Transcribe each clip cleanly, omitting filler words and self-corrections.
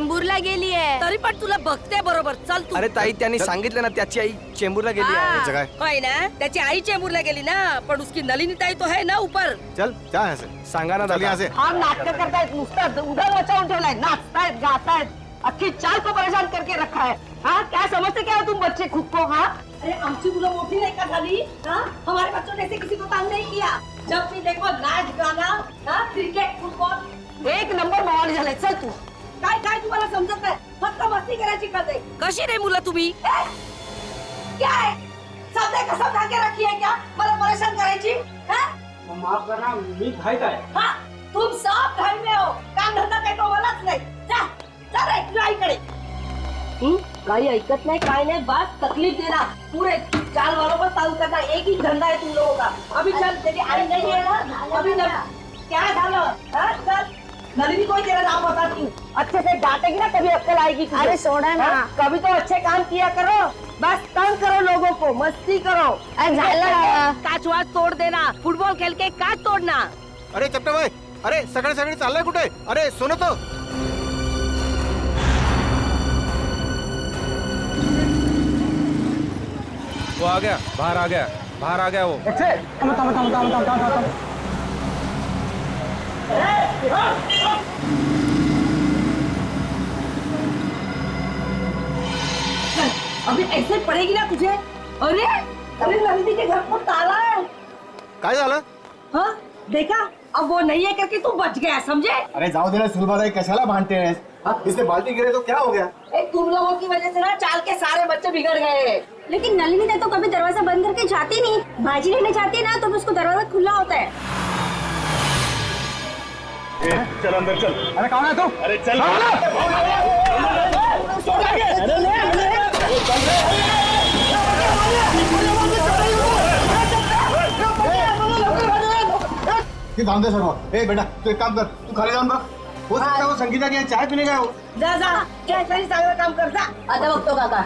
चेंबूरला गेली आहे. तरी पण तुला बघते बरोबर. चल तू. अरे ताई त्यांनी सांगितलं ना त्याची आई चेंबूरला गेली आहे. हाँ, जगह होय ना, त्याची आई चेंबूरला गेली ना, पण उसकी नलिनी ताई तो है ना ऊपर. चल क्या है से सांगा ना चल यहाँ दादा. से. हा नाटक करतायत नुसतं उधर मचावून ठेवलाय. नाचतायत गातायत अख्खी चाल को परेशान करके रखा है. हाँ क्या समझते क्या हो तुम बच्चे खुद को. हाँ अरे आमची मुलं मोठी नाही का झाली? हाँ? हमारे बच्चों ने ऐसे किसी को तंग नहीं किया. जब भी देखो नाच गाना, हाँ? Cricket football. एक नंबर माहोल झालाय. चल तू. काय काय तुम्हाला समजत नाही. फक्त मस्ती करायची कळते. कशी रे मुलं तुम्ही? क्या है? सबने कसम खा के रखी है क्या? मला परेशान करायची? हाँ? माफ करना मी घाई काय हाँ, तुम सब घर में हो. काम धंदा काही तो मलाच नाही. जा, जा रे तुझ्या आईकडे. काही ऐकत नाही काय नाही. बस तकलीफ देना. पूरे चाल वालों पर तंग करना. एक ही धंधा है तुम लोगों का. अभी चल तेरी आई नहीं है ना. अभी चल. क्या झालं? हाँ, चल. नलिनी को ही तेरा नाम बताती हूँ. अच्छे से डांटेगी ना तभी अक्कल आएगी तुझे. अरे सोडा ना. हाँ, कभी तो अच्छे काम किया करो. बस तंग करो लोगों को. मस्ती करो. झालं. काच वाच तोड देना. फुटबॉल खेल के काच तोड़ना. अरे चपटे भाई, अरे सगळे सगळे चाललंय कुठे? अरे सुनो तो. वो आ गया, बाहर आ गया, बाहर आ गया वो. अभी ऐसे पड़ेगी ना तुझे. अरे अरे नलिनी के घर पर ताला है. काय झालं? हाँ देखा. अब वो नहीं है करके तू बच गया. समझे? अरे जाओ दे ना सुलभाताई, कशाला भांडते हैं? इसने बाल्टी गिरे तो क्या हो गया? तुम लोगों की वजह से ना चाल के सारे बच्चे बिगड़ गए. लेकिन नलिनी ने तो कभी दरवाजा बंद करके जाती नहीं. भाजी लेने जाती है ना तो उसको दरवाजा खुला होता है. चल अंदर चल. अरे कौन है तू? अरे चल. जाऊन दे सर्व. ए बेटा तू एक काम कर, तू खाली जाऊन बघ. हो सकता है वो संगीता की यहाँ चाय पीने गया हो. जा जा. क्या तरी चांगलं काम कर जा. आता बघतो काका.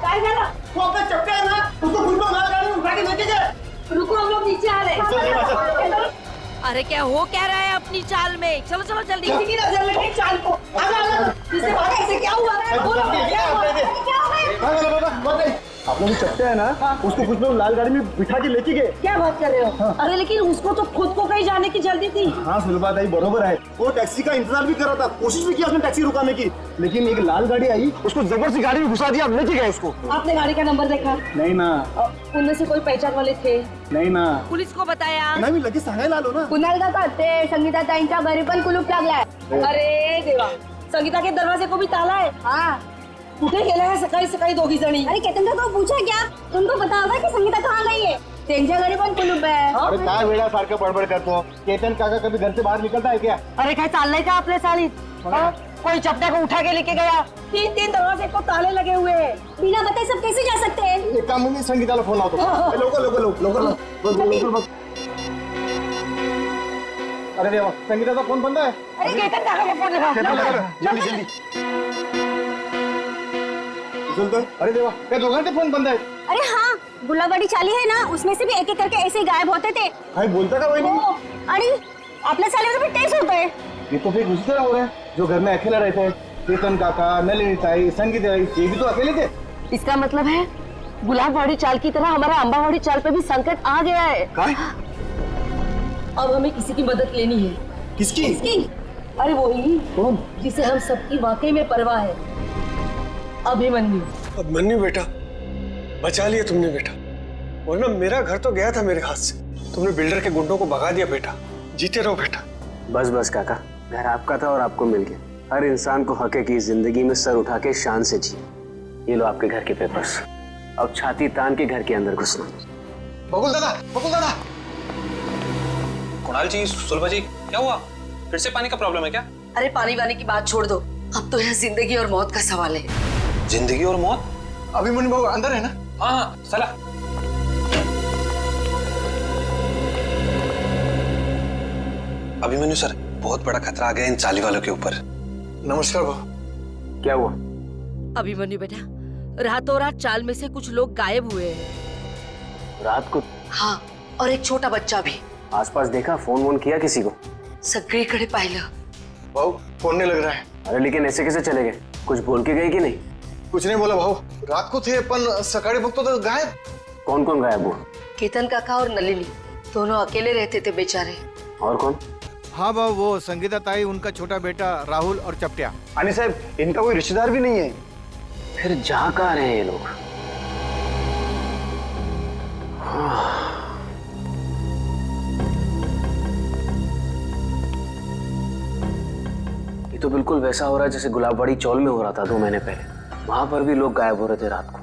काय झालं? रुको हम लोग नीचे आ रहे. अरे क्या हो क्या रहा है अपनी चाल में. चलो चलो जल्दी. किसी की नजर लगी चाल को. आजा. इससे भागा. इसे क्या हुआ? बोलो क्या हुआ? आप लोग चपटे है ना, उसको कुछ लोग लाल गाड़ी में बिठा के लेके गए. क्या बात कर रहे हो? अरे लेकिन उसको तो खुद को कहीं जाने की जल्दी थी. हाँ सुलभाताई बरोबर है. वो टैक्सी का इंतजार भी कर रहा था, कोशिश भी की उसने टैक्सी रुकाने की, लेकिन एक लाल गाड़ी आई, उसको जबरदस्ती गाड़ी में घुसा दिया, लेके गए उसको. आपने गाड़ी का नंबर देखा? नहीं ना. उनमें से कोई पहचान वाले थे? नहीं ना. पुलिस को बताया? नाही मी लगेच सांगायला आलो ना. कुणाल काका ते संगीता ताईंच्या घरी पण कुलूप लागलाय. अरे देवा. संगीता के दरवाजे को भी ताला है. हाँ. कुठे गेला है सकाळी सकाळी दोघी जणी? अरे केतन काका को पूछा क्या? तुमको पता होगा कि संगीता कहाँ गई है. त्यांच्या घरी पण कुलूप है. अरे काय वेळा सारखं बडबड करतो. केतन काका कभी घर से बाहर निकलता है क्या? अरे काय चाललंय का आपल्या चालीत. हाँ? कोई चपटे को उठा के लेके गया. 3 दरवाजे को ताले लगे हुए हैं. बिना बताए सब कैसे जा सकते हैं. एक काम मी संगीताला फोन लावतो. लवकर बघ. अरे देवा, संगीताचा फोन बंद आहे. अरे केतन काका को फोन लगा. जल्दी. अरे देवा, त्या दोघांचे फोन बंद आहेत. अरे हाँ गुलाबवाड़ी चाली है ना उसमें से भी एक एक करके ऐसे ही गायब होते थे. काय बोलता का वहिनी? हो. आणि आपल्या चालीवर भी टेस्ट होता है. ये तो फिर उसी तरह हो रहा है जो घर में अकेला रहते हैं. केतन काका, नलिनी ताई, संगीता ताई, ये भी तो अकेले थे. इसका मतलब है गुलाबवाड़ी चाल की तरह हमारा अंबावाड़ी चाल पे भी संकट आ गया है. काय? अब हमें किसी की मदद लेनी है. किसकी? अरे वही कौन? जिसे हम सबकी वाकई में परवाह है. अभिमन्यु. अभिमन्यु बेटा, बचा लिया तुमने बेटा, वरना मेरा घर तो गया था मेरे हाथ से. तुमने बिल्डर के गुंडों को भगा दिया बेटा. जीते रहो बेटा. बस बस काका, घर आपका था और आपको मिल गया. हर इंसान को हक है कि जिंदगी में सर उठा के शान से जिए. ये लो आपके घर के पेपर्स. अब छाती तान के घर के अंदर घुसना. बकुल दादा. कुणाल जी, सुलभा जी, क्या हुआ? फिर से पानी का प्रॉब्लम है क्या? अरे पानी वानी की बात छोड़ दो. अब तो यहाँ जिंदगी और मौत का सवाल है. जिंदगी और मौत? अभिमन्यु बाबू अंदर है ना? हाँ, चला. अभिमन्यु सर, बहुत बड़ा खतरा आ गया इन चाली वालों के ऊपर. नमस्कार बाबू. क्या हुआ? अभिमन्यु बेटा, रातों रात चाल में से कुछ लोग गायब हुए हैं. रात को? हाँ, और एक छोटा बच्चा भी. आसपास देखा, फोन वोन किया किसी को? सगळीकडे पाहिलं. भाऊ फोन नहीं लग रहा है. अरे लेकिन ऐसे कैसे चले गए? कुछ बोल के गए कि नहीं? कुछ नहीं बोला भाऊ. रात को थे पण सकाळी बघतो तर गायब. कौन कौन गायब हुआ? केतन काका और नलिनी दोनों अकेले रहते थे बेचारे. और कौन? हाँ बाबू, वो संगीता ताई, उनका छोटा बेटा राहुल और चपटिया. आणि साहब इनका कोई रिश्तेदार भी नहीं है. फिर जा कहाँ रहे हैं ये लोग? ये तो बिल्कुल वैसा हो रहा है जैसे गुलाबबाड़ी चौल में हो रहा था 2 महीने पहले. वहां पर भी लोग गायब हो रहे थे रात को,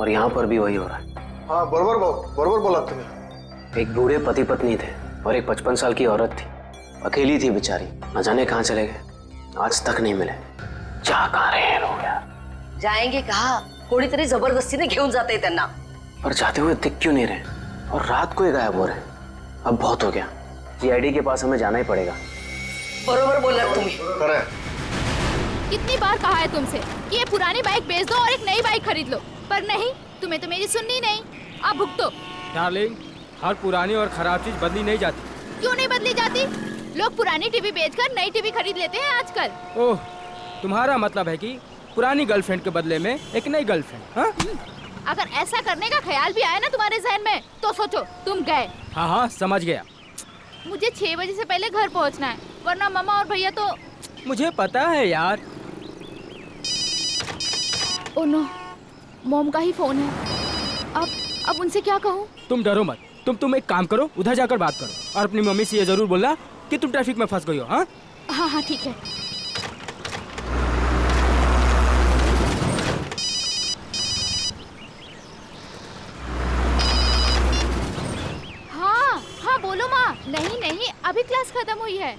और यहाँ पर भी वही हो रहा है. हाँ बरोबर भाऊ, बरोबर बोला तुम्ही. एक बूढ़े पति पत्नी थे और एक 55 साल की औरत थी. अकेली थी बेचारी. न जाने कहाँ चले गए, आज तक नहीं मिले. जा कहाँ रहे हैं लोग यार? जाएंगे कहा? कोणीतरी जबरदस्तीने घेऊन जाते त्यांना. पर जाते हुए दिख क्यों नहीं रहे? और रात को ही गायब हो रहे हैं. अब बहुत हो गया. जीआईडी के पास हमें जाना ही पड़ेगा. बरोबर बोललात तुम्ही. खरं आहे. कितनी बार कहा है तुमसे कि ये पुरानी बाइक बेच दो और एक नई बाइक खरीद लो, पर नहीं, तुम्हें तो मेरी सुननी नहीं. अब भुगतो. डार्लिंग, हर पुरानी और खराब चीज बदली नहीं जाती. क्यों नहीं बदली जाती? लोग पुरानी टीवी बेचकर नई टीवी खरीद लेते हैं आजकल. ओह, तुम्हारा मतलब है कि पुरानी गर्लफ्रेंड के बदले में एक नई गर्लफ्रेंड? हाँ अगर ऐसा करने का ख्याल भी आया ना तुम्हारे जहन में, तो सोचो तुम गए. हाँ हाँ, समझ गया. मुझे 6 बजे से पहले घर पहुंचना है, वरना मामा और भैया तो. मुझे पता है यार. ओह नो, मॉम का ही फोन है. अब उनसे क्या कहूँ? तुम डरो मत. तुम एक काम करो, उधर जाकर बात करो और अपनी मम्मी से ये जरूर बोलना कि तुम ट्रैफिक में फंस गई हो. हाँ हाँ हाँ ठीक है. हाँ बोलो माँ. नहीं, अभी क्लास खत्म हुई है.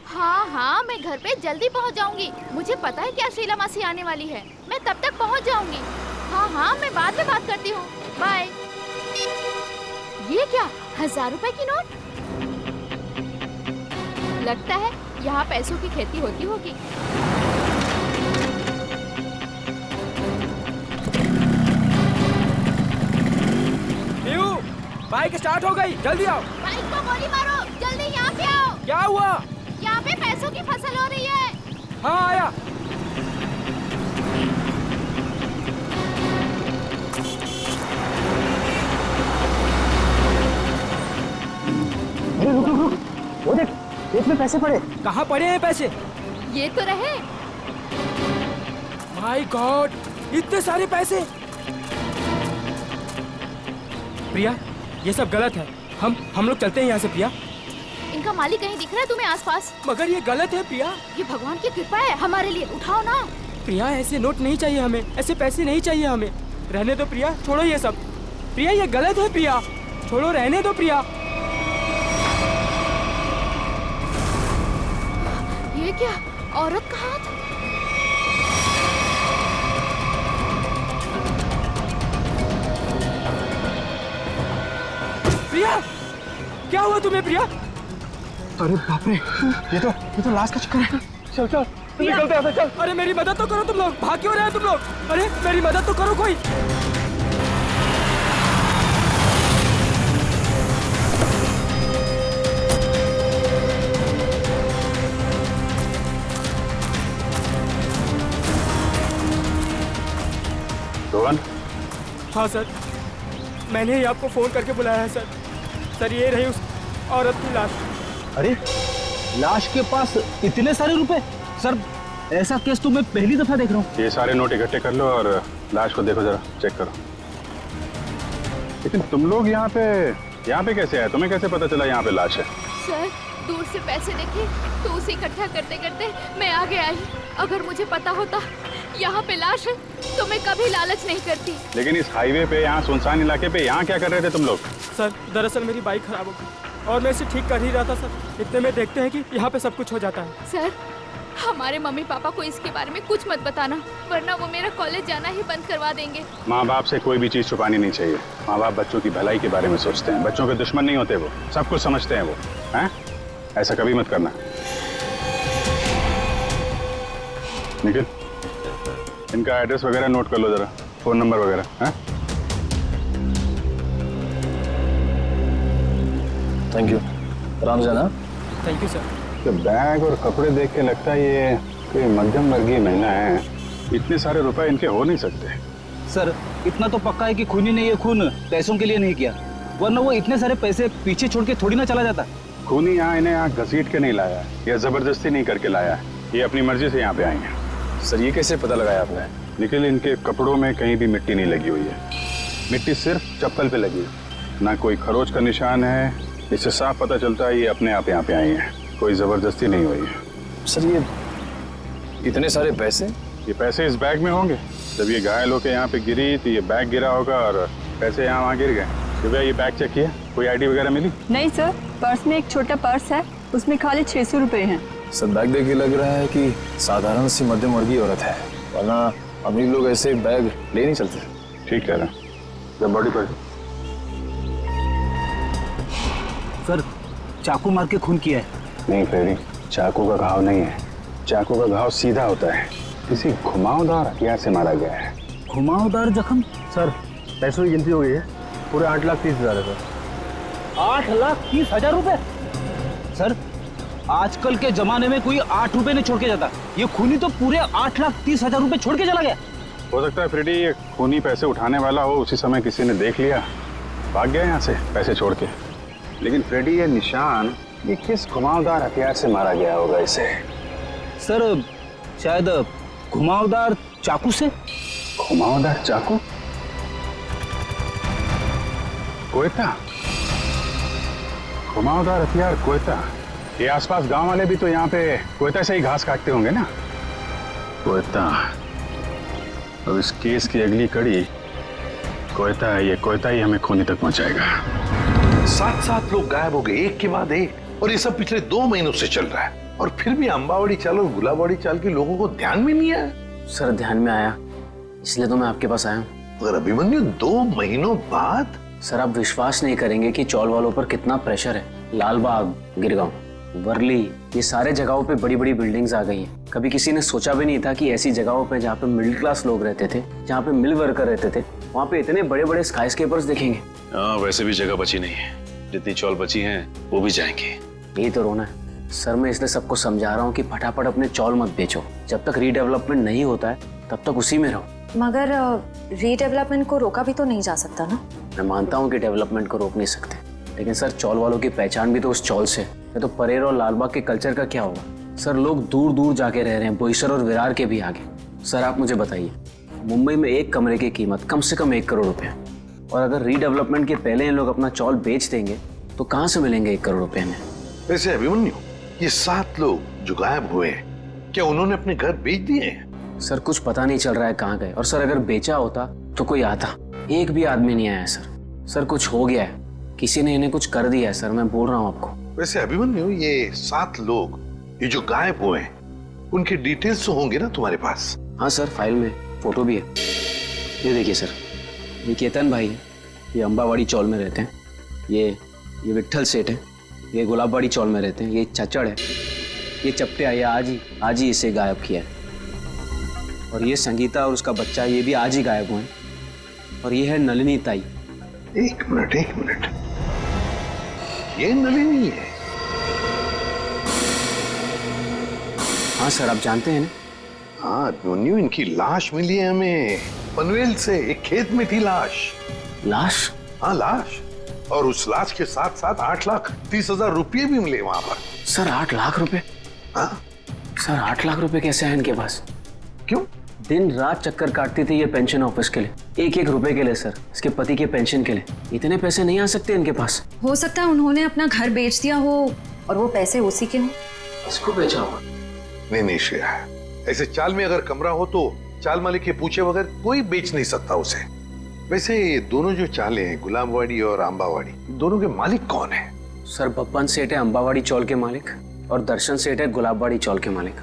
हाँ, मैं घर पे जल्दी पहुँच जाऊंगी. मुझे पता है क्या शीला मासी आने वाली है. मैं तब तक पहुँच जाऊंगी. हाँ, मैं बाद में बात करती हूँ. बाय. ये क्या, 1000 रुपए की नोट? लगता है यहाँ पैसों की खेती होती होगी. बाइक स्टार्ट हो गई, जल्दी आओ. बाइक को गोली मारो, जल्दी यहाँ पे आओ. क्या हुआ? यहाँ पे पैसों की फसल हो रही है. हाँ आया. अरे रुक, वो देख, खेत में पैसे पड़े. कहाँ पड़े हैं पैसे? ये तो रहे. माय गॉड, इतने सारे पैसे. प्रिया, ये सब गलत है. हम लोग चलते हैं यहाँ से. प्रिया, इनका मालिक कहीं दिख रहा है तुम्हें आसपास? मगर ये गलत है प्रिया. ये भगवान की कृपा है हमारे लिए. उठाओ ना. प्रिया, ऐसे नोट नहीं चाहिए हमें, ऐसे पैसे नहीं चाहिए हमें. रहने दो प्रिया, छोड़ो ये सब. प्रिया, ये गलत है प्रिया, छोड़ो, रहने दो प्रिया. ये क्या, औरत का हाथ? प्रिया, क्या हुआ तुम्हें प्रिया? अरे बाप रे, ये तो लाश का चक्कर है. चल निकलते हैं. चल. अरे मेरी मदद तो करो तुम लोग. भाग क्यों रहे हो तुम लोग? अरे मेरी मदद तो करो कोई. रोहन. हाँ सर, मैंने ही आपको फोन करके बुलाया है सर. सर, ये रही उस औरत की लाश. अरे लाश के पास इतने सारे रुपए? सर, ऐसा केस तो मैं पहली दफा देख रहा हूँ. ये सारे नोट इकट्ठे कर लो और लाश को देखो, जरा चेक करो. लेकिन तुम लोग यहाँ पे कैसे आए? तुम्हें कैसे पता चला यहाँ पे लाश है? सर, दूर से पैसे देखे तो उसे इकट्ठा करते करते मैं आगे आई. अगर मुझे पता होता यहाँ पे लाश है तो मैं कभी लालच नहीं करती. लेकिन इस हाईवे पे, यहाँ सुनसान इलाके पे, यहाँ क्या कर रहे थे तुम लोग? सर, दरअसल मेरी बाइक खराब हो गई और मैं इसे ठीक कर ही रहा था सर. इतने में देखते हैं कि यहाँ पे सब कुछ हो जाता है. सर, हमारे मम्मी पापा को इसके बारे में कुछ मत बताना, वरना वो मेरा कॉलेज जाना ही बंद करवा देंगे. माँ बाप से कोई भी चीज छुपानी नहीं चाहिए. माँ बाप बच्चों की भलाई के बारे में सोचते हैं. बच्चों के दुश्मन नहीं होते, वो सब कुछ समझते हैं वो. हैं? ऐसा कभी मत करना. निखिल, इनका एड्रेस वगैरह नोट कर लो जरा, फोन नंबर वगैरह. हैं? थैंक यू, आराम से ना। Thank you sir. तो बैग और कपड़े देख के लगता है ये कोई मध्यम वर्गीय महिला है। इतने सारे रुपए इनके हो नहीं सकते। सर इतना तो पक्का है कि खूनी ने ये खून पैसों के लिए नहीं किया, वरना वो इतने सारे पैसे पीछे छोड़ के थोड़ी ना चला जाता। खूनी यहाँ इन्हें यहाँ घसीट के नहीं लाया या जबरदस्ती नहीं करके लाया, ये अपनी मर्जी से यहाँ पे आई हैं। सर ये कैसे पता लगाया आपने? निखिल, इनके कपड़ों में कहीं भी मिट्टी नहीं लगी हुई है। मिट्टी सिर्फ चप्पल पे लगी है, ना कोई खरोच का निशान है। इससे साफ पता चलता है ये अपने आप यहाँ पे आई हैं, कोई जबरदस्ती नहीं हुई है। सर ये इतने सारे पैसे? ये पैसे इस बैग में होंगे। जब ये घायल होकर यहाँ पे गिरी तो ये बैग गिरा होगा और पैसे यहाँ वहाँ गिर गए। सुबह ये बैग चेक किया, कोई आईडी वगैरह मिली? नहीं सर, पर्स में एक छोटा पर्स है, उसमें खाली 600 रुपए हैं। सर बैग देख के लग रहा है कि साधारण सी मध्यम वर्गीय औरत है, वरना अमीर लोग ऐसे बैग ले नहीं चलते। ठीक कह रहा। जब बॉडी पर सर चाकू मार के खून किया है। नहीं फ्रेडी, चाकू का घाव नहीं है। चाकू का घाव सीधा होता है, किसी घुमावदार हथियार से मारा गया है। घुमावदार जख्म? सर पैसों की गिनती हो गई है, पूरे 8,30,000 है सर। 8,30,000 रुपए? सर आजकल के जमाने में कोई 8 रुपए नहीं छोड़ के जाता, ये खूनी तो पूरे 8,30,000 रुपए छोड़ के चला गया। हो सकता है फ्रेडी ये खूनी पैसे उठाने वाला हो, उसी समय किसी ने देख लिया, भाग गया यहाँ से पैसे छोड़ के। लेकिन फ्रेडी ये निशान, ये किस घुमावदार हथियार से मारा गया होगा इसे? सर शायद घुमावदार चाकू से। घुमावदार चाकू? कोयता? घुमावदार हथियार कोयता? ये आसपास गांव वाले भी तो यहाँ पे कोयता से ही घास काटते होंगे ना। कोयता। अब इस केस की अगली कड़ी कोयता है। ये कोयता ही हमें खूनी तक पहुंचाएगा। 7 लोग गायब हो गए एक के बाद एक, और ये सब पिछले 2 महीनों से चल रहा है, और फिर भी अंबावाड़ी चाल और गुलाबवाड़ी चाल के लोगों को ध्यान में नहीं आया। सर ध्यान में आया, इसलिए तो मैं आपके पास आया हूँ। मगर अभिमन्यु 2 महीनों बाद? सर आप विश्वास नहीं करेंगे कि चौल वालों पर कितना प्रेशर है। लालबाग, गिरगांव, वर्ली, ये सारे जगहों पे बड़ी बड़ी बिल्डिंग्स आ गई हैं। कभी किसी ने सोचा भी नहीं था कि ऐसी जगहों पे जहाँ पे मिडिल क्लास लोग रहते थे, जहाँ पे मिल वर्कर रहते थे, वहाँ पे इतने बड़े बड़े स्काईस्केपर्स देखेंगे। हाँ, वैसे भी जगह बची नहीं है, जितनी चौल बची हैं वो भी जाएंगे। यही तो रोना है सर। मैं इसलिए सबको समझा रहा हूँ कि फटाफट अपने चौल मत बेचो। जब तक रीडेवलपमेंट नहीं होता है तब तक उसी में रहो। मगर रीडेवलपमेंट को रोका भी तो नहीं जा सकता ना। मैं मानता हूँ कि डेवलपमेंट को रोक नहीं सकते, लेकिन सर चौल वालों की पहचान भी तो उस चौल से है। तो परेर और लालबाग के कल्चर का क्या होगा? सर लोग दूर दूर जाके रह रहे हैं, बोईसर और विरार के भी आगे। सर आप मुझे बताइए, मुंबई में एक कमरे की कीमत कम से कम 1 करोड़ रुपए है, और अगर रीडेवलपमेंट के पहले इन लोग अपना चौल बेच देंगे तो कहाँ से मिलेंगे 1 करोड़ रुपए में? वैसे अभिमन्यु, ये 7 लोग जो गायब हुए हैं, क्या उन्होंने अपने घर बेच दिए हैं? सर कुछ पता नहीं चल रहा है कहाँ गए, और सर अगर बेचा होता तो कोई आता। एक भी आदमी नहीं आया सर। सर कुछ हो गया है, किसी ने इन्हें कुछ कर दिया है सर, मैं बोल रहा हूँ आपको। वैसे अभिमन्यु, ये 7 लोग ये जो गायब हुए हैं, उनके डिटेल्स तो होंगे ना तुम्हारे पास? हाँ सर, फाइल में फोटो भी है। ये देखिए सर, ये केतन भाई है, ये अंबावाड़ी चौल में रहते हैं। ये विट्ठल सेठ है, ये गुलाबवाड़ी चौल में रहते हैं। ये चचड़ है, ये चपटे आया आज ही इसे गायब किया है। और ये संगीता और उसका बच्चा, ये भी आज ही गायब हुए हैं। और ये है नलिनी ताई। एक मिनट, ये नलिनी है? हाँ सर, आप जानते हैं ना? हाँ अभिमन्यु, इनकी लाश मिली है हमें पनवेल से। एक खेत में थी लाश। लाश? हाँ लाश, और उस लाश के साथ साथ 8,30,000 रुपये भी मिले वहां पर। सर 8 लाख रुपए? हाँ सर 8 लाख रुपए कैसे हैं इनके पास? क्यों? दिन रात चक्कर काटती थी ये पेंशन ऑफिस के लिए, 1-1 रुपए के लिए सर, इसके पति के पेंशन के लिए। इतने पैसे नहीं आ सकते इनके पास। हो सकता है उन्होंने अपना घर बेच दिया हो और वो पैसे उसी के हों। इसको बेचा होगा? नहीं श्रेया, ऐसे चाल में अगर कमरा हो तो चाल मालिक के पूछे बगैर कोई बेच नहीं सकता उसे। वैसे ये दोनों जो चालें हैं, गुलाबवाड़ी और अंबावाड़ी, दोनों के मालिक कौन है? सर बप्पन सेठ है अंबावाड़ी चौल के मालिक, और दर्शन सेठ है गुलाबवाड़ी चौल के मालिक।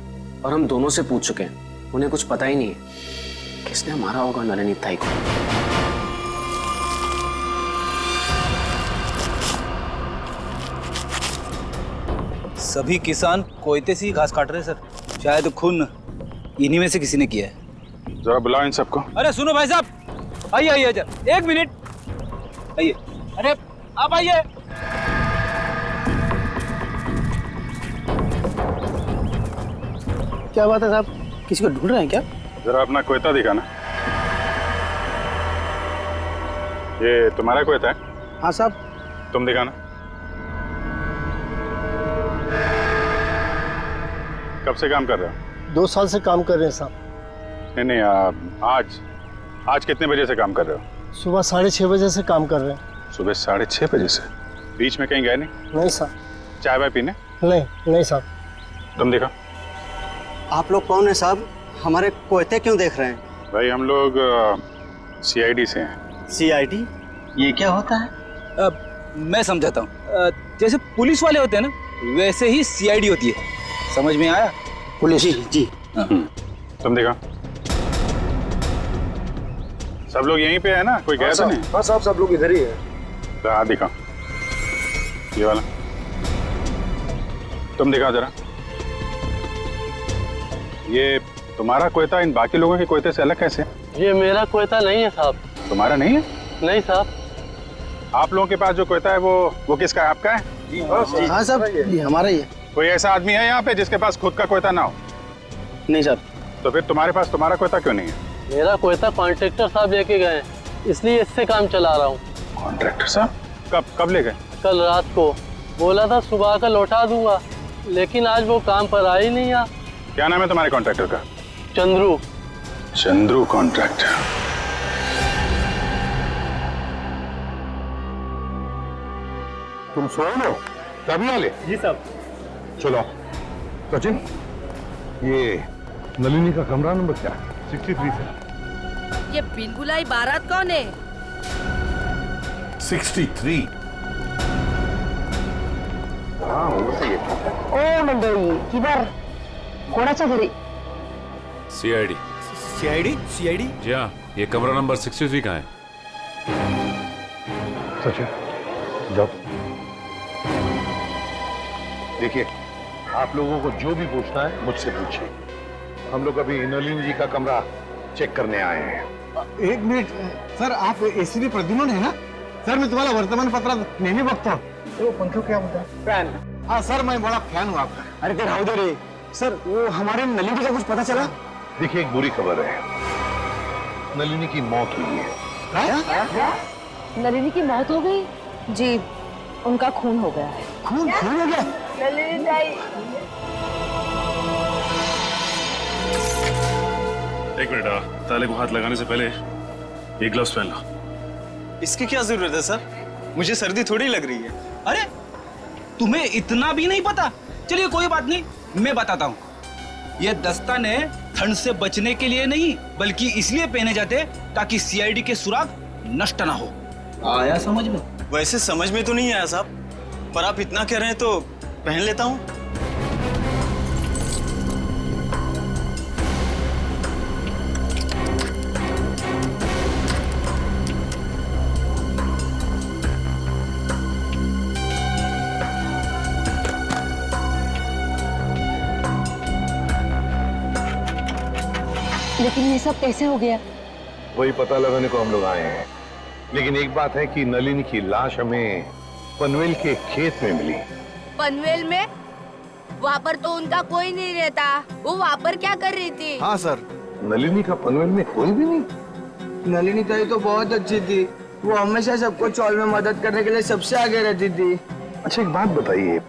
और हम दोनों से पूछ चुके हैं, उन्हें कुछ पता ही नहीं है किसने मारा होगा नलिनी ताई को। सभी किसान कोयते से ही घास काट रहे हैं सर। शायद खून इन्हीं में से किसी ने किया है। जरा बुलाओ इन सबको। अरे सुनो भाई साहब, आइए जरा 1 मिनट आइए। अरे आप आइए। क्या बात है साहब, किसी को ढूंढ रहे हैं क्या? जरा अपना कोयता दिखाना। ये तुम्हारा कोयता है? हाँ साहब। तुम दिखाना। कब से काम कर रहे हो? 2 साल से काम कर रहे हैं साहब। नहीं, आज कितने बजे से काम कर रहे हो? सुबह 6:30 बजे से काम कर रहे हैं। सुबह 6:30 बजे से? बीच में कहीं गए नहीं? नहीं साहब। चाय वाय पीने? नहीं साहब। तुम देखा। आप लोग कौन है साहब? हमारे कोयते क्यों देख रहे हैं? भाई हम लोग CID से हैं। CID? ये क्या होता है? मैं समझाता हूँ। जैसे पुलिस वाले होते हैं ना, वैसे ही CID होती है। समझ में आया? पुलिस? जी। तुम देखा। सब लोग यहीं पे है ना? कोई गया तो नहीं? हाँ साहब, सब लोग इधर ही है। तो हाथ दिखा, ये वाला। तुम दिखाओ जरा। ये तुम्हारा कोयता इन बाकी लोगों के कोयते से अलग कैसे? ये मेरा कोयता नहीं है साहब। तुम्हारा नहीं है? नहीं साहब। आप लोगों के पास जो कोयता है वो किसका है? आपका है? हाँ साहब, ये हमारा ही है। कोई ऐसा आदमी है यहाँ पे जिसके पास खुद का कोयता ना हो? नहीं साहब। तो फिर तुम्हारे पास तुम्हारा कोयता क्यों नहीं है? मेरा कोयता कॉन्ट्रैक्टर साहब लेके गए, इसलिए इससे काम चला रहा हूँ। कॉन्ट्रैक्टर साहब? कब ले गए? कल रात को। बोला था सुबह का लौटा दूंगा, लेकिन आज वो काम पर आ ही नहीं आ। क्या नाम है तुम्हारे कॉन्ट्रैक्टर का? चंद्रू। चंद्रू कॉन्ट्रैक्टर। तुम सोए हो? तभी वाले? जी साहब। चलो सचिन, ये नलिनी का कमरा नंबर क्या है? 63 से। ये बिन बुलाई बारात कौन है? 63। हाँ हो सही है। ओ मंडळी, किंवा कोणाच्या घरी? CID। CID? जी हाँ, ये कमरा नंबर 63 का है। सचिन जाओ। देखिए, आप लोगों को जो भी पूछना है मुझसे पूछिए। हम लोग अभी नलिनी जी का कमरा चेक करने आए हैं। 1 मिनिट सर, आप ACP प्रद्युम्न है ना? सर मैं तुम्हाला वर्तमानपत्रात नेहमी बघतो। वो पंखो क्या होता है? फैन। हाँ सर, मैं बड़ा फैन हूँ आपका। अरे ते राहू दे रे सर, वो हमारे नलिनी का कुछ पता चला? देखिए, एक बुरी खबर है, नलिनी की मौत हुई है। नलिनी की मौत हो गई? जी, उनका खून हो गया है। खून हो गया? नलिनी दाई। एक मिनट, ताले को हाथ लगाने से पहले ये ग्लव्स पहन लो। इसकी क्या जरूरत है सर? मुझे सर्दी थोड़ी लग रही है। अरे तुम्हें इतना भी नहीं पता? चलिए कोई बात नहीं, मैं बताता हूँ। ये दस्ताने ठंड से बचने के लिए नहीं, बल्कि इसलिए पहने जाते ताकि CID के सुराग नष्ट ना हो। आया समझ में? वैसे समझ में तो नहीं आया साहब, पर आप इतना कह रहे हैं तो पहन लेता हूँ। लेकिन ये सब कैसे हो गया? वही पता लगाने को हम लोग आए हैं। लेकिन एक बात है कि नलिनी की लाश हमें पनवेल के खेत में मिली। पनवेल में? वहाँ पर तो उनका कोई नहीं रहता। वो वहाँ पर क्या कर रही थी? हाँ सर। नलिनी का पनवेल में कोई भी नहीं? नलिनी ताई तो बहुत अच्छी थी, वो हमेशा सबको चौल में मदद करने के लिए सबसे आगे रहती थी। अच्छा एक बात बताइए,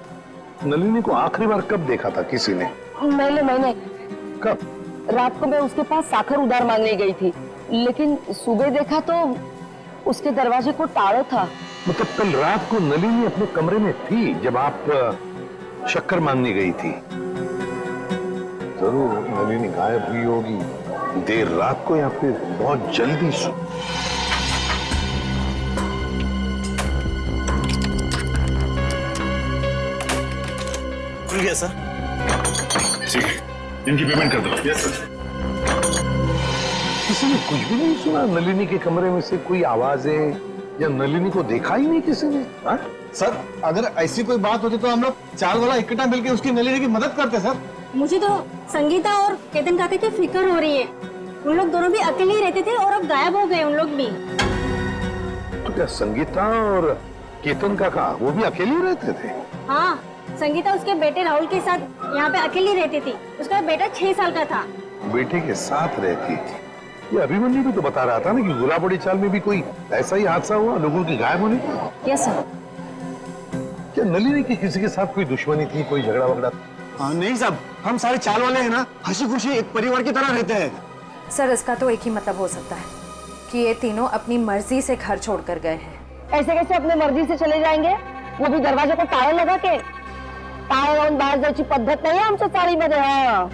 नलिनी को आखिरी बार कब देखा था किसी ने? मैंने। कब? रात को मैं उसके पास साखर उधार मांगने गई थी, लेकिन सुबह देखा तो उसके दरवाजे को ताला था। मतलब कल रात को नलिनी अपने कमरे में थी जब आप शक्कर मांगने गई थी? जरूर नलिनी गायब हुई होगी देर रात को या फिर बहुत जल्दी। खुल गया सर। ठीक है, इनकी पेमेंट कर दो। Yes sir. किसी ने कुछ भी नहीं सुना? नलिनी के कमरे में से कोई आवाजें या नलिनी को देखा ही नहीं किसी ने? हा? सर अगर ऐसी कोई बात होती तो हम लोग चाल वाला इकट्ठा मिलकर उसकी नलिनी की मदद करते सर। मुझे तो संगीता और केतन काका की फिक्र हो रही है। उन लोग दोनों भी अकेले ही रहते थे और अब गायब हो गए उन लोग भी। तो क्या संगीता और केतन काका वो भी अकेले ही रहते थे? हाँ, संगीता उसके बेटे राहुल के साथ यहाँ पे अकेली रहती थी। उसका बेटा 6 साल का था। बेटे के साथ रहती थी। ये अभिमन्यु भी तो बता रहा था ना कि गुलाबड़ी चाल में भी कोई ऐसा ही हादसा हुआ, लोगों के गायब होने का। Yes sir. क्या नलिनी की किसी के साथ कोई दुश्मनी थी, कोई झगड़ा वगड़ा? नहीं साहब, हम सारे चाल वाले हैं ना, हंसी खुशी एक परिवार की तरह रहते हैं। सर इसका तो एक ही मतलब हो सकता है कि ये तीनों अपनी मर्जी से घर छोड़कर गए हैं। ऐसे कैसे अपने मर्जी से चले जाएंगे? वो भी दरवाजे को ताला लगा के? ताला लावून बाहेर जायची पद्धत नाही आमच्या चाळीमध्ये। हाँ।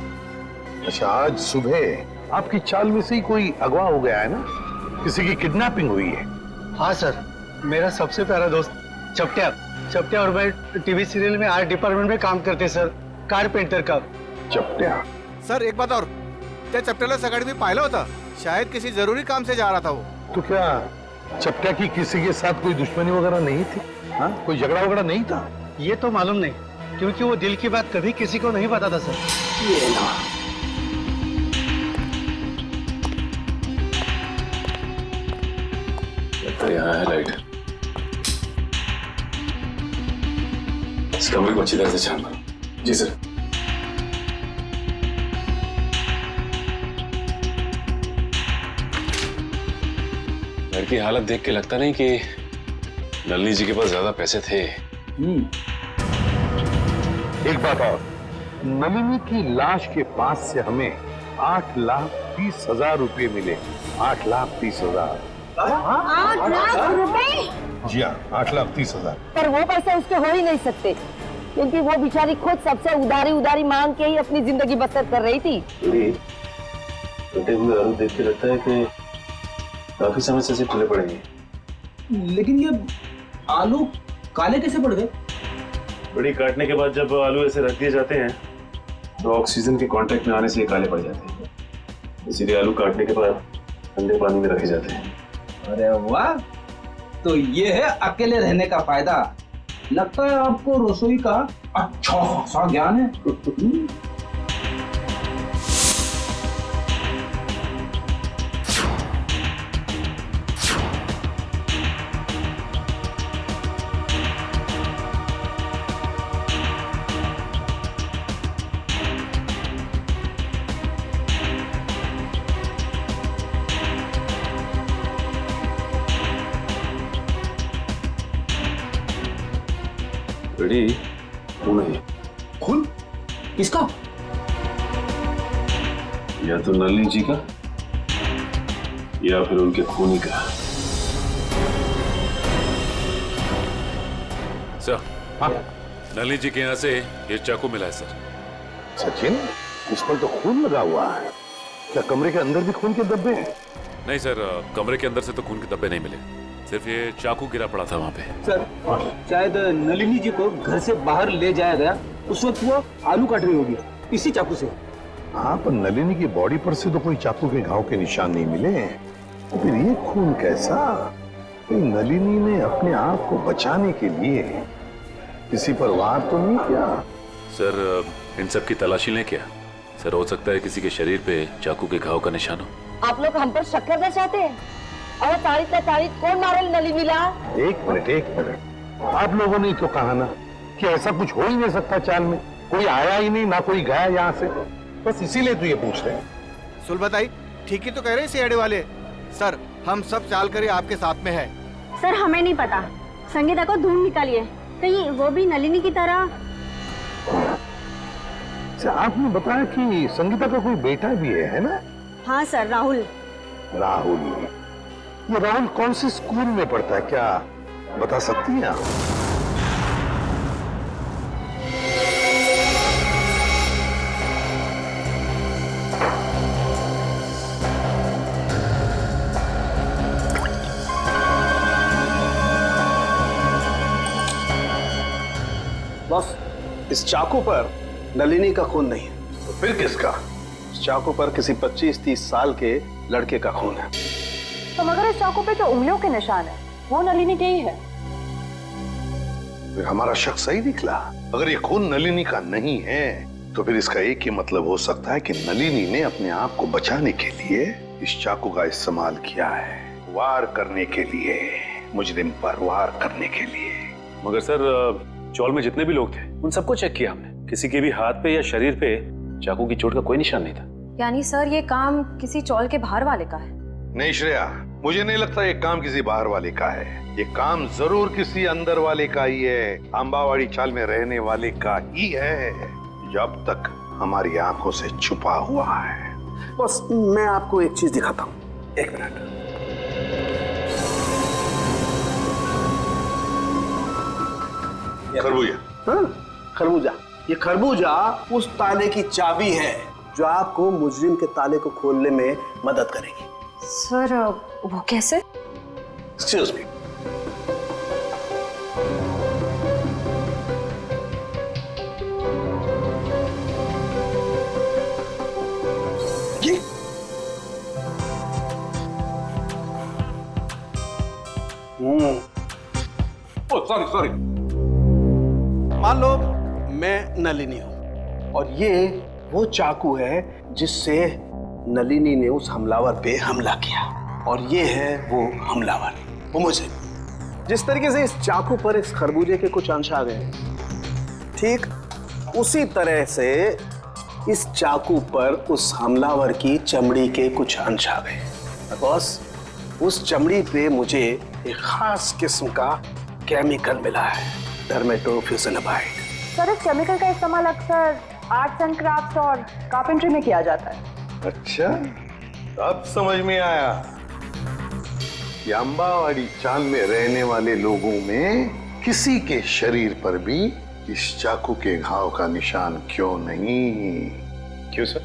अच्छा, आज सुबह आपकी चाल में से ही कोई अगवा हो गया है ना? किसी की किडनैपिंग हुई है? हाँ सर, मेरा सबसे प्यारा दोस्त चपटिया और मैं टीवी सीरियल में आर्ट डिपार्टमेंट में काम करते सर, कारपेंटर का। चपटिया? सर एक बात और, त्या चपट्याला सकाळी मी पाहिलं होतं, शायद किसी जरूरी काम से जा रहा था वो। तो क्या चपटिया की किसी के साथ कोई दुश्मनी वगैरह नहीं थी? हाँ, कोई झगड़ा वगड़ा नहीं था? ये तो मालूम नहीं, क्योंकि वो दिल की बात कभी किसी को नहीं बताता सर। ये ना। तो यहाँ है लाइट, इस कमरे को अच्छी तरह से छान मारो। जी सर। घर की हालत देख के लगता नहीं कि नलिनी जी के पास ज्यादा पैसे थे। एक बात और, नलिनी की लाश के पास से हमें 8,30,000 रुपए मिले। 8,30,000। 8 लाख रुपए? जी हाँ, 8,30,000। पर वो पैसे उसके हो ही नहीं सकते, क्योंकि वो बेचारी खुद सबसे उधारी मांग के ही अपनी जिंदगी बसर कर रही थी। कटे हुए आलू देख के लगता है कि काफी समस्या से चले पड़ेंगे। लेकिन ये आलू काले कैसे पड़ गए? बड़ी काटने के बाद जब आलू ऐसे रख दिए जाते हैं तो ऑक्सीजन के कांटेक्ट में आने से ये काले पड़ जाते हैं, इसीलिए आलू काटने के बाद ठंडे पानी में रखे जाते हैं। अरे वाह, तो ये है अकेले रहने का फायदा। लगता है आपको रसोई का अच्छा खासा ज्ञान है। बड़ी खून है। खून? किसका? या तो नलिनी जी का या फिर उनके खूनी का। सर, हाँ? नलिनी जी के यहाँ से ये चाकू मिला है सर। सचिन, इस पर तो खून लगा हुआ है। क्या कमरे के अंदर भी खून के धब्बे हैं? नहीं सर, कमरे के अंदर से तो खून के धब्बे नहीं मिले, सिर्फ ये चाकू गिरा पड़ा था वहाँ पे। सर, शायद नलिनी जी को घर से बाहर ले जाया गया, उस वक्त वो आलू काट रही होगी इसी चाकू से। हाँ, पर नलिनी की बॉडी पर से तो कोई चाकू के घाव के निशान नहीं मिले, तो फिर ये खून कैसा? नलिनी ने अपने आप को बचाने के लिए किसी पर वार तो नहीं किया? सर, इन सब की तलाशी लें क्या? सर, हो सकता है किसी के शरीर पे चाकू के घाव का निशान हो। आप लोग हम पर शक करना चाहते हैं? और तारीख कौन मारल नलिनीला? एक मिनट, आप लोगों ने तो कहा ना कि ऐसा कुछ हो ही नहीं सकता चाल में, कोई आया ही नहीं, ना कोई गया यहाँ से, बस इसीलिए तो ये पूछ रहे हैं। सुलभताई ठीक ही तो कह रहे हैं सीआईडी वाले। सर, हम सब चाल करे आपके साथ में है। सर हमें नहीं पता, संगीता को ढूंढ निकालिए, कहीं वो भी नलिनी की तरह। आपने बताया कि संगीता का कोई बेटा भी है ना? हाँ सर, राहुल। राहुल? ये राहुल कौन से स्कूल में पढ़ता है, क्या बता सकती हैं आप? बॉस, इस चाकू पर नलिनी का खून नहीं है। तो फिर किसका? इस चाकू पर किसी 25-30 साल के लड़के का खून है। तो मगर इस चाकू पे जो उंगलियों के निशान है वो नलिनी के ही है। फिर हमारा शक सही निकला। अगर ये खून नलिनी का नहीं है तो फिर इसका एक ही मतलब हो सकता है कि नलिनी ने अपने आप को बचाने के लिए इस चाकू का इस्तेमाल किया है, वार करने के लिए, मुजरिम पर वार करने के लिए। मगर सर, चौल में जितने भी लोग थे उन सबको चेक किया हमने, किसी के भी हाथ पे या शरीर पे चाकू की चोट का कोई निशान नहीं था। यानी सर ये काम किसी चौल के बाहर वाले का है? नहीं श्रेया, मुझे नहीं लगता ये काम किसी बाहर वाले का है। ये काम जरूर किसी अंदर वाले का ही है, अंबावाड़ी चाल में रहने वाले का ही है, जो अब तक हमारी आंखों से छुपा हुआ है। बस मैं आपको एक चीज दिखाता हूँ, एक मिनट। खरबूजा। हाँ, खरबूजा। ये खरबूजा उस ताले की चाबी है जो आपको मुजरिम के ताले को खोलने में मदद करेगी। सर वो कैसे? Excuse me. सॉरी सॉरी, मान लो मैं नलिनी हूं और ये वो चाकू है जिससे नलिनी ने उस हमलावर पे हमला किया, और ये है वो हमलावर, वो मुझे। जिस तरीके से इस चाकू पर इस खरबूजे के कुछ अंश आ गए, ठीक उसी तरह से इस चाकू पर उस हमलावर की चमड़ी के कुछ अंश आ गए। बॉस, उस चमड़ी पे मुझे एक खास किस्म का केमिकल मिला है, डर्मेटोफ्यूजिनामाइड। सर इस केमिकल का इस्तेमाल अक्सर आर्ट्स एंड क्राफ्ट्स और कारपेंट्री में किया जाता है। अच्छा, अब समझ में आया कि अंबावाड़ी चाल में रहने वाले लोगों में किसी के शरीर पर भी इस चाकू के घाव का निशान क्यों नहीं। क्यों सर?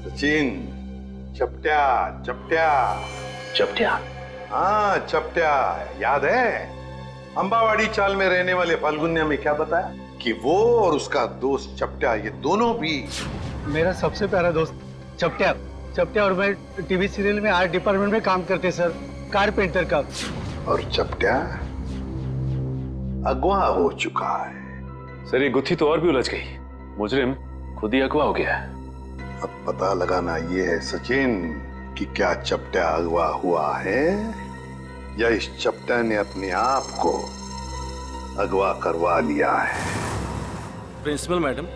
सचिन, चपट्या चपट्या चपट्या, हाँ चपट्या, याद है अंबावाड़ी चाल में रहने वाले फाल्गुनिया में क्या बताया कि वो और उसका दोस्त चपट्या, ये दोनों भी मेरा सबसे प्यारा दोस्त चपट्या। चपट्या और मैं टीवी सीरियल में आर्ट डिपार्टमेंट में काम करते सर, कारपेंटर का। और चपट्या अगवा हो चुका है। सर ये गुत्थी तो और भी उलझ गई, मुजरिम खुद ही अगवा हो गया है। अब पता लगाना ये है सचिन कि क्या चपट्या अगवा हुआ है या इस चपट्या ने अपने आप को अगवा करवा लिया है। प्रिंसिपल मैडम,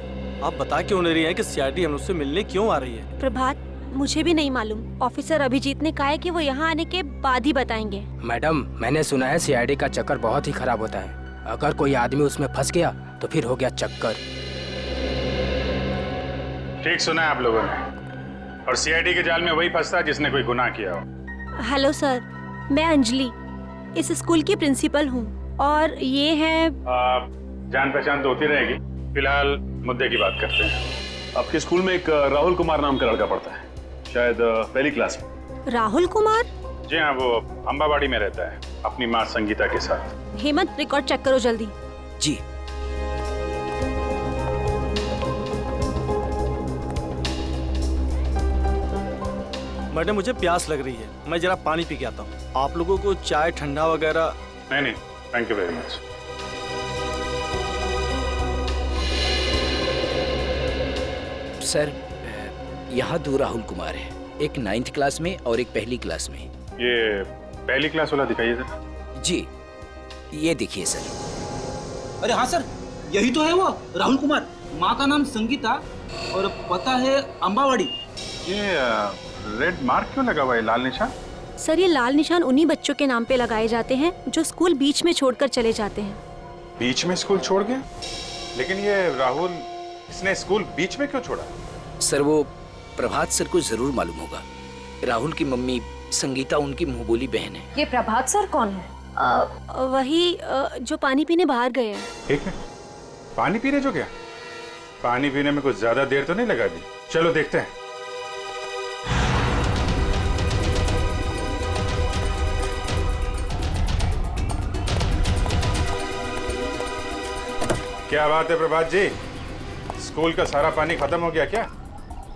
आप बता क्यों नहीं रही हैं कि सीआईडी हम लोग से मिलने क्यों आ रही है? प्रभात, मुझे भी नहीं मालूम। ऑफिसर अभिजीत ने कहा है कि वो यहाँ आने के बाद ही बताएंगे। मैडम, मैंने सुना है सीआईडी का चक्कर बहुत ही खराब होता है। अगर कोई आदमी उसमें फंस गया तो फिर हो गया चक्कर। ठीक सुना है आप लोगों ने, और सीआईडी के जाल में वही फंसता है जिसने कोई गुनाह किया हो। हेलो सर, मैं अंजलि इस स्कूल की प्रिंसिपल हूँ और ये है। जान पहचान तो होती रहेगी, फिलहाल मुद्दे की बात करते हैं। आपके स्कूल में एक राहुल कुमार नाम का लड़का पढ़ता है, शायद पहली क्लास में। राहुल कुमार? जी हाँ, वो अंबावाड़ी में रहता है अपनी माँ संगीता के साथ। हेमंत, रिकॉर्ड चेक करो जल्दी। जी। मैडम मुझे प्यास लग रही है, मैं जरा पानी पी के आता हूँ। आप लोगों को चाय ठंडा वगैरह? नहीं, thank you very much. Sir यहाँ 2 राहुल कुमार है, एक 9th क्लास में और एक पहली क्लास में। ये पहली क्लास वाला दिखाइए सर। जी, ये देखिए सर। अरे हाँ सर, यही तो है वो राहुल कुमार। माँ का नाम संगीता और पता है अंबावाड़ी। ये रेड मार्क क्यों लगा हुआ है, लाल निशान? सर ये लाल निशान उन्हीं बच्चों के नाम पे लगाए जाते हैं जो स्कूल बीच में छोड़कर चले जाते हैं। बीच में स्कूल छोड़ गया? लेकिन ये राहुल, इसने स्कूल बीच में क्यों छोड़ा? सर वो प्रभात सर को जरूर मालूम होगा। राहुल की मम्मी संगीता उनकी मुंहबोली बहन है। ये प्रभात सर कौन है? वही जो पानी पीने बाहर गए हैं। ठीक है, पानी पीने जो गया? पानी पीने में कुछ ज्यादा देर तो नहीं लगा दी? चलो देखते हैं। क्या बात है प्रभात जी, स्कूल का सारा पानी खत्म हो गया क्या,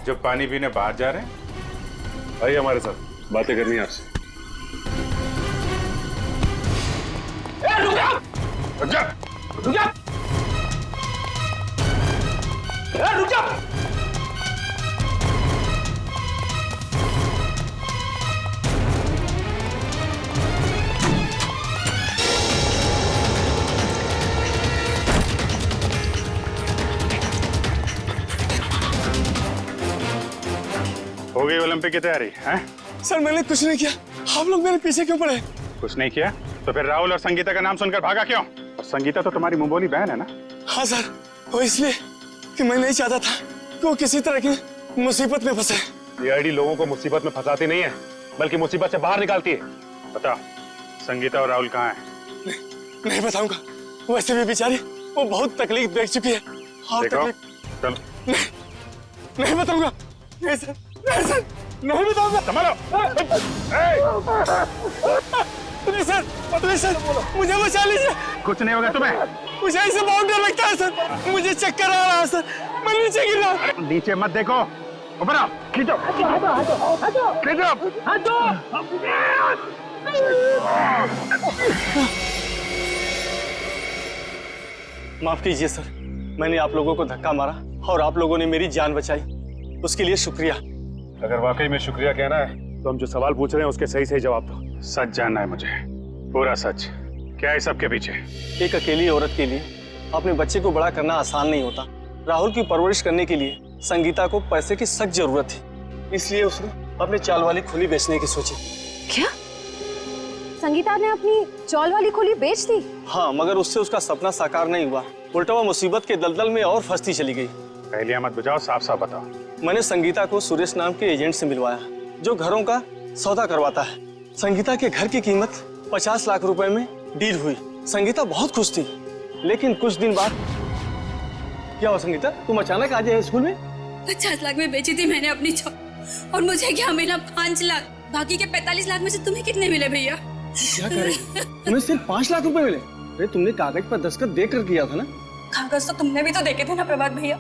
जो पानी पीने बाहर जा रहे हैं? आइए हमारे साथ, बातें करनी है आपसे। रुक जा, रुक जा, रुक जा। हो गई ओलंपिक की तैयारी हैं? सर मैंने कुछ नहीं किया, आप लोग मेरे पीछे क्यों पड़े? कुछ नहीं किया तो फिर राहुल और संगीता का नाम सुनकर भागा क्यों? और संगीता तो तुम्हारी मुंबोली बहन है ना? हाँ सर, वो इसलिए कि मैं नहीं चाहता था कि वो किसी तरह की मुसीबत में फंसे। सीआईडी लोगों को मुसीबत में फंसाती नहीं है, बल्कि मुसीबत से बाहर निकालती है। बता, संगीता और राहुल कहाँ हैं? नहीं बताऊंगा, वैसे भी बेचारी वो बहुत तकलीफ देख चुकी है। और चलो नहीं बताऊंगा। नहीं सर, नहीं सर, नहीं बताऊंगा। संभालो। नहीं सर, नहीं सर, मुझे बचा लीजिए। कुछ नहीं होगा तुम्हें। मुझे ऐसे बहुत डर लगता है सर, मुझे चक्कर आ रहा है सर, मैं नीचे गिर रहा हूं। नीचे मत देखो, ऊपर आओ, खींचो, माफ कीजिए सर, मैंने आप लोगों को धक्का मारा और आप लोगों ने मेरी जान बचाई, उसके लिए शुक्रिया। अगर वाकई में शुक्रिया कहना है तो हम जो सवाल पूछ रहे हैं उसके सही सही जवाब दो। सच जानना है मुझे, पूरा सच। क्या है सबके पीछे? एक अकेली औरत के लिए अपने बच्चे को बड़ा करना आसान नहीं होता। राहुल की परवरिश करने के लिए संगीता को पैसे की सख्त जरूरत थी, इसलिए उसने अपने चाल वाली खोली बेचने की सोची। क्या संगीता ने अपनी चौल वाली खोली बेच दी? हाँ, मगर उससे उसका सपना साकार नहीं हुआ, उल्टा वो मुसीबत के दलदल में और फंसती चली गई। पहले मत बुझाओ, साफ साफ बताओ। मैंने संगीता को सुरेश नाम के एजेंट से मिलवाया, जो घरों का सौदा करवाता है। संगीता के घर की कीमत 50 लाख रुपए में डील हुई। संगीता बहुत खुश थी, लेकिन कुछ दिन बाद क्या हुआ? संगीता, तुम अचानक आ जाए स्कूल में? 50 लाख में बेची थी मैंने अपनी चौल, और मुझे क्या मिला? 5 लाख। बाकी के 45 लाख में से तुम्हें कितने मिले भैया? क्या करें? तुम्हें सिर्फ 5 लाख रुपए मिले? अरे तुमने कागज पर दस्तखत देकर किया था ना? कागज तो तुमने भी तो देखे थे ना प्रभात भैया।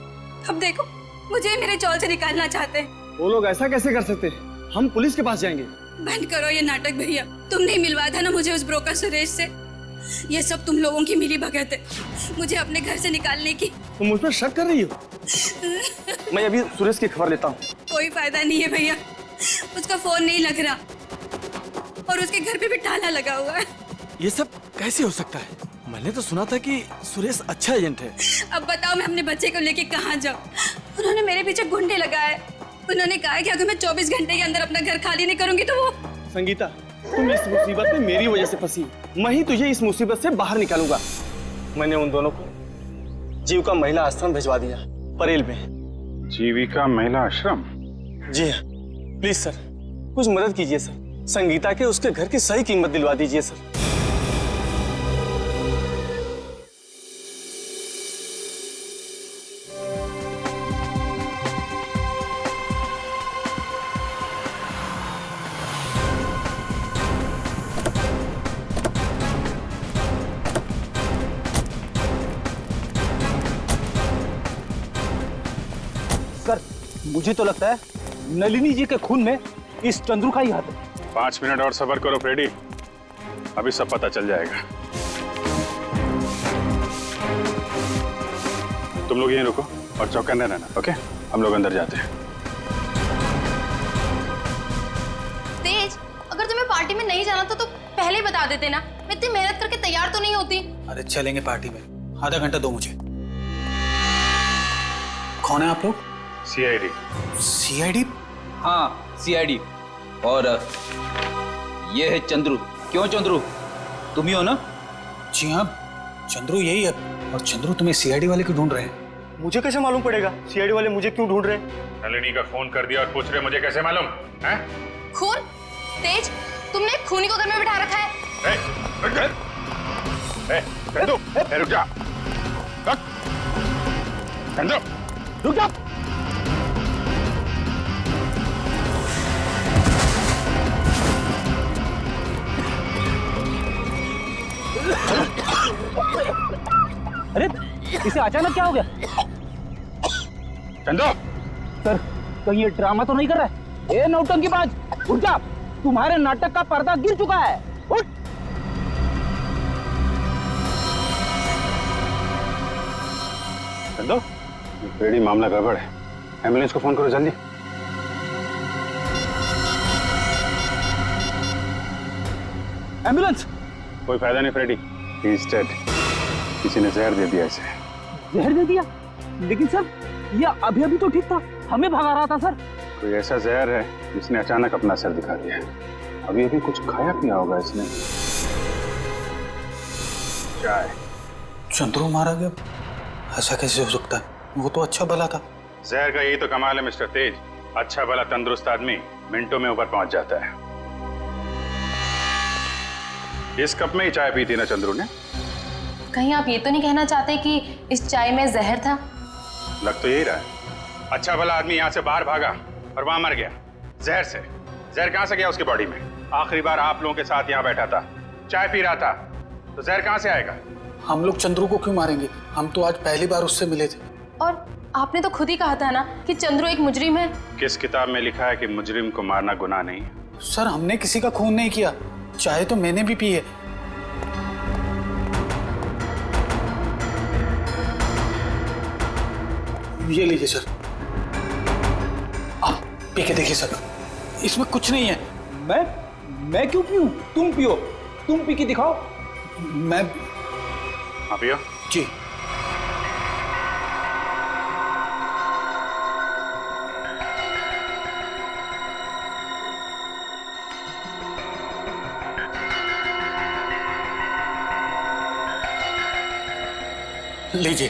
अब देखो, मुझे मेरे चौल से निकालना चाहते हैं। वो लोग ऐसा कैसे कर सकते? हम पुलिस के पास जाएंगे। बंद करो ये नाटक भैया, तुमने ही मिलवाया था ना मुझे उस ब्रोकर सुरेश से। ये सब तुम लोगों की मिली भगत है, मुझे अपने घर से निकालने की। तुम मुझ पर शक कर रही हो? मैं अभी सुरेश की खबर लेता हूँ। कोई फायदा नहीं है भैया, उसका फोन नहीं लग रहा और उसके घर पे भी ताला लगा हुआ है। ये सब कैसे हो सकता है? मैंने तो सुना था कि सुरेश अच्छा एजेंट है। अब बताओ मैं अपने बच्चे को लेके कहाँ जाऊँ? उन्होंने मेरे पीछे गुंडे लगाए। उन्होंने कहा कि अगर मैं 24 घंटे के अंदर अपना घर खाली नहीं करूंगी तो वो। संगीता, तुम इस मुसीबत में मेरी वजह से फंसी, मैं ही तुझे इस मुसीबत से बाहर निकालूंगा। मैंने उन दोनों को जीविका महिला आश्रम भिजवा दिया, परेल में। जीविका महिला आश्रम? जी हाँ, प्लीज सर, कुछ मदद कीजिए सर। संगीता के उसके घर की सही कीमत दिलवा दीजिए सर। सर, मुझे तो लगता है नलिनी जी के खून में इस चंद्रू का ही हाथ है। 5 मिनट और सब्र करो फ्रेडी, अभी सब पता चल जाएगा। तुम लोग यहीं रुको और चौकन्ने रहना, ओके? हम लोग अंदर जाते हैं। तेज, अगर तुम्हें पार्टी में नहीं जाना तो पहले ही बता देते ना, मैं इतनी मेहनत करके तैयार तो नहीं होती। अरे चलेंगे पार्टी में, आधा घंटा दो मुझे। कौन है आप लोग? सीआईडी। सीआईडी? हाँ, सीआईडी। और ये है चंद्रू। क्यों चंद्रू, तुम ही हो ना? जी हाँ, चंद्रू यही है। और चंद्रू तुम्हें सीआईडी वाले क्यों ढूंढ रहे हैं? मुझे कैसे मालूम पड़ेगा सीआईडी वाले मुझे क्यों ढूंढ रहे हैं? नलिनी का फोन कर दिया और पूछ रहे मुझे कैसे मालूम है? खून? तेज, तुमने खूनी को घर में बिठा रखा है। चंदू, रुक जा। चंदू, रुक जा। अरे इसे अचानक क्या हो गया? चंदू, सर, कहीं ये ड्रामा तो नहीं कर रहा है? ए नौटंकीबाज, उठ जा, तुम्हारे नाटक का पर्दा गिर चुका है। उठ। चंदू, फ्रेडी, मामला गड़बड़ है, एम्बुलेंस को फोन करो जल्दी। एम्बुलेंस? कोई फायदा नहीं फ्रेडी, ही इज डेड। किसी ने जहर दे दिया इसे। जहर दे दिया? लेकिन सर, ये अभी अभी तो ठीक था, हमें भगा रहा था सर। कोई ऐसा जहर है जिसने अचानक अपना सर दिखा दिया है। अभी अभी कुछ खाया पिया होगा इसने। चाय। चंद्रू मारा गया? ऐसा कैसे हो सकता है? वो तो अच्छा भला था। जहर का यही तो कमाल है मिस्टर तेज। अच्छा भला तंदुरुस्त आदमी मिनटों में ऊपर पहुंच जाता है। इस कप में ही चाय पी थी ना चंद्रू ने? कहीं आप ये तो नहीं कहना चाहते कि इस चाय में जहर था? लग तो यही रहा है। अच्छा भला आदमी यहाँ से बाहर भागा और वहां मर गया जहर से। जहर कहां से गया उसकी बॉडी में? आखिरी बार आप लोगों के साथ यहाँ बैठा था, चाय पी रहा था, तो जहर कहां से आएगा? हम लोग चंद्रू को क्यों मारेंगे? हम तो आज पहली बार उससे मिले थे। और आपने तो खुद ही कहा था ना कि चंद्रू एक मुजरिम है। किस किताब में लिखा है कि मुजरिम को मारना गुनाह नहीं है? सर हमने किसी का खून नहीं किया, चाय तो मैंने भी पी है। ये लीजिए सर, आप पी के देखिए सर, इसमें कुछ नहीं है। मैं क्यों पीऊं? तुम पियो, तुम पी के दिखाओ। मैं हाँ पियो जी। लीजिए,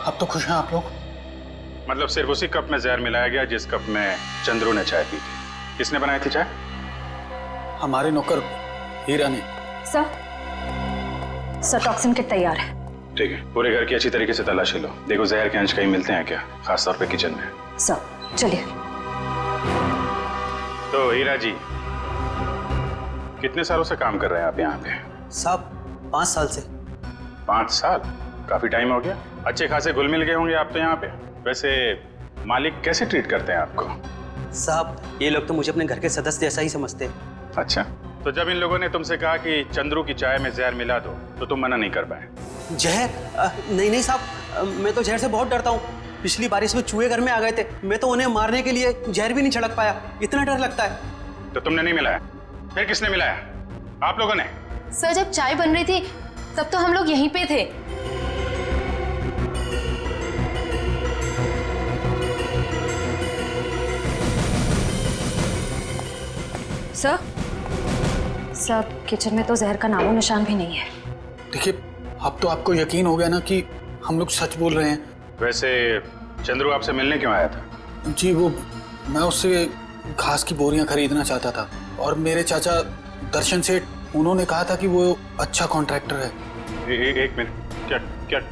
अब तो खुश हैं आप लोग? मतलब सिर्फ उसी कप में जहर मिलाया गया जिस कप में चंद्रू ने चाय पी थी। किसने बनाई थी चाय? हमारे नौकर हीरा ने। सर टॉक्सिन किट तैयार है। ठीक है, पूरे घर की अच्छी तरीके से तलाशी लो, देखो जहर के अंश कहीं मिलते हैं क्या, खासतौर पे किचन में। सर चलिए। तो हीरा जी, कितने सालों से काम कर रहे हैं आप यहाँ पे? साहब 5 साल से। 5 साल? काफी टाइम हो गया। अच्छे खासे घुल मिल गए होंगे आप तो यहाँ पे। वैसे मालिक कैसे ट्रीट करते हैं आपको? साहब ये लोग तो मुझे अपने घर के सदस्य जैसा ही समझते हैं। अच्छा, तो जब इन लोगों ने तुमसे कहा कि चंद्रू की चाय में जहर मिला दो, तो तुम मना नहीं कर पाए? जहर? नहीं साहब, मैं तो जहर से बहुत डरता हूँ। पिछली बारिश में चूहे घर में आ गए थे, मैं तो उन्हें मारने के लिए जहर भी नहीं छिड़क पाया, इतना डर लगता है। तो तुमने नहीं मिलाया? फिर किसने मिलाया? आप लोगों ने? सर जब चाय बन रही थी तब तो हम लोग यहीं पे थे। सर किचन में तो जहर का नामो निशान भी नहीं है। देखिए, अब तो आपको यकीन हो गया ना कि हम लोग सच बोल रहे हैं। वैसे चंद्रू आपसे मिलने क्यों आया था? जी वो, मैं उससे घास की बोरियां खरीदना चाहता था और मेरे चाचा दर्शन सेठ, उन्होंने कहा था कि वो अच्छा कॉन्ट्रैक्टर है। एक मिनट,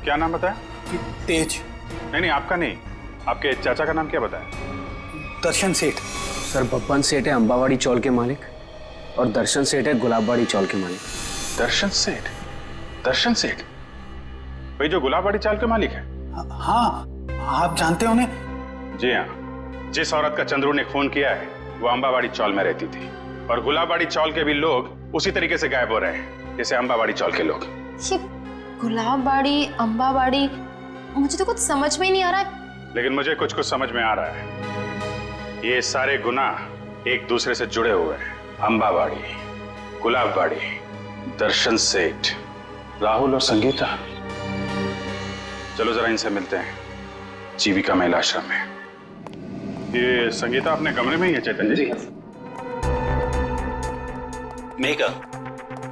क्या नाम बताया? तेज। नहीं आपका नहीं, आपके चाचा का नाम क्या बताया? दर्शन सेठ। सर बब्बन सेठ है अंबावाड़ी चौल के मालिक, और दर्शन सेठ है गुलाबवाड़ी चौल के मालिक। दर्शन सेठ? दर्शन सेठ भाई जो गुलाबवाड़ी चाल के मालिक है? हाँ, आप जानते हो उन्हें? जी हाँ, जिस औरत का चंद्रू ने खून किया है वो अंबावाड़ी चौल में रहती थी, और गुलाबवाड़ी चौल के भी लोग उसी तरीके से गायब हो रहे हैं जैसे अंबावाड़ी चौल के लोग। ये गुलाबवाड़ी, अंबावाड़ी, मुझे तो कुछ समझ में ही नहीं आ रहा है। लेकिन मुझे कुछ समझ में आ रहा है। ये सारे गुनाह एक दूसरे से जुड़े हुए हैं। अंबावाड़ी, गुलाबवाड़ी, दर्शन सेठ, राहुल और संगीता। चलो जरा इनसे मिलते हैं जीविका महिला आश्रम में। ये संगीता अपने कमरे में ही है चैतन्य जी? मेघा,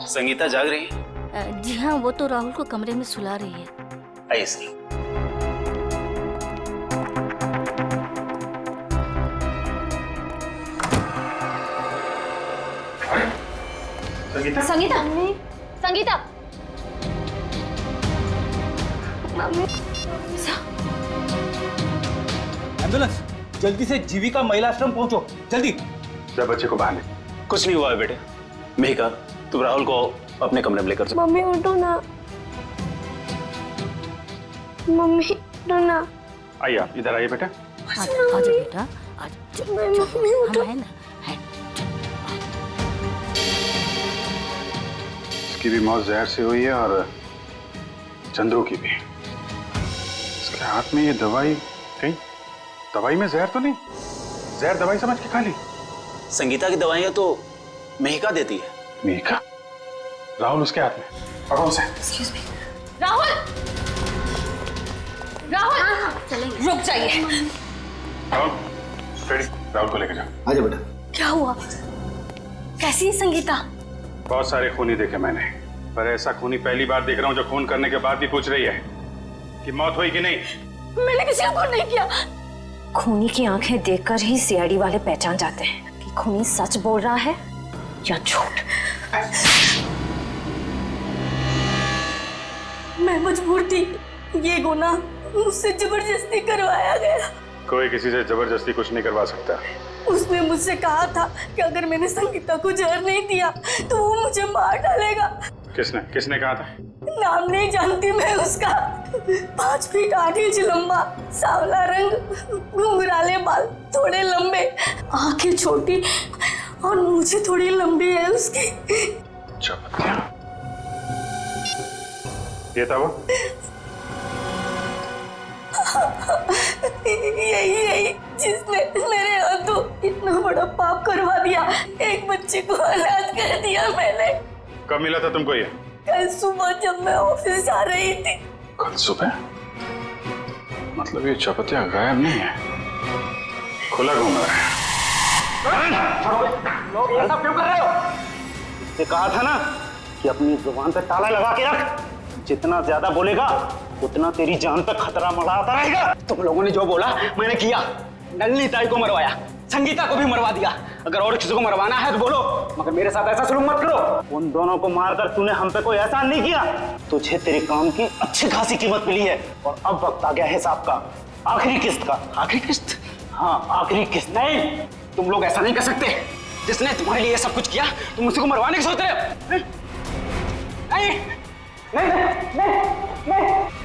संगीता जाग रही है? जी हाँ, वो तो राहुल को कमरे में सुला रही है। आइए सर। संगीता? संगीता, संगीता, एम्बुलेंस, जल्दी से जीविका महिला आश्रम पहुंचो, जल्दी। जब बच्चे को बाहर ले। कुछ नहीं हुआ है बेटे। मेघा, तुम राहुल को अपने कमरे में लेकर जाओ। मम्मी उठो ना, मम्मी उठो ना। आइए आप इधर आइए बेटा। आजा बेटा, मम्मी उठो ना। इसकी भी मौत जहर से हुई है और चंद्रू की भी। इसके हाथ में ये दवाई, कहीं दवाई में जहर तो नहीं? जहर दवाई समझ के खा ली? संगीता की दवाइयां तो मेहिका देती है। मेहिका? राहुल उसके हाथ में, पकड़ो उसे। Excuse me. राहुल, राहुल, चलेंगे। रुक जाइए। राहुल, रेडी। राहुल को लेके जाओ। आजा बेटा। क्या हुआ? कैसी है संगीता? बहुत सारे खूनी देखे मैंने, पर ऐसा खूनी पहली बार देख रहा हूँ जो खून करने के बाद भी पूछ रही है कि मौत हुई कि नहीं। मैंने किसी को खून नहीं किया। खूनी की आंखें देखकर ही सीआईडी वाले पहचान जाते हैं कि खूनी सच बोल रहा है या झूठ। मैं मजबूर थी, ये गुनाह मुझसे जबरदस्ती करवाया गया। कोई किसी से जबरदस्ती कुछ नहीं करवा सकता। उसने मुझसे कहा था कि अगर मैंने संगीता को जहर नहीं दिया तो वो मुझे मार डालेगा। किसने किसने कहा था? नाम नहीं जानती मैं उसका। 5 फीट 8 इंच लंबा, सांवला रंग, घुंघराले बाल, थोड़े लंबे, आंखें छोटी और मूछें थोड़ी लंबी है उसकी। ये था वो? यही जिसने मेरे हाथों इतना बड़ा पाप करवा दिया। एक बच्चे को अनाथ कर दिया मैंने। कब मिला था तुमको ये? कल सुबह जब मैं ऑफिस जा रही थी। कल सुबह? मतलब ये चपतिया गायब नहीं है, खुला घूम रहा है। लोग ये सब क्यों कर रहे हो? इससे कहा था ना कि अपनी जुबान पे ताला लगा के रख। जितना ज्यादा बोलेगा उतना तेरी जान पे खतरा मंडराता रहेगा। तुम लोगों ने जो बोला मैंने किया। नलिनी ताई को मरवाया, संगीता को भी मरवा दिया। अगर और किसी को मरवाना है तो बोलो, मगर मेरे साथ ऐसा सलूक मत करो। उन दोनों को मारकर तूने हम पे कोई एहसान नहीं किया। तुझे तेरे काम की अच्छी खासी कीमत मिली है और अब वक्त आ गया हिसाब का, आखिरी किस्त का। आखिरी किस्त? हाँ, आखिरी किस्त। नहीं, तुम लोग ऐसा नहीं कर सकते। जिसने तुम्हारे लिए सब कुछ किया तुम उसी को मरवाने की सोच रहे हो? नहीं नहीं नहीं नहीं नहीं।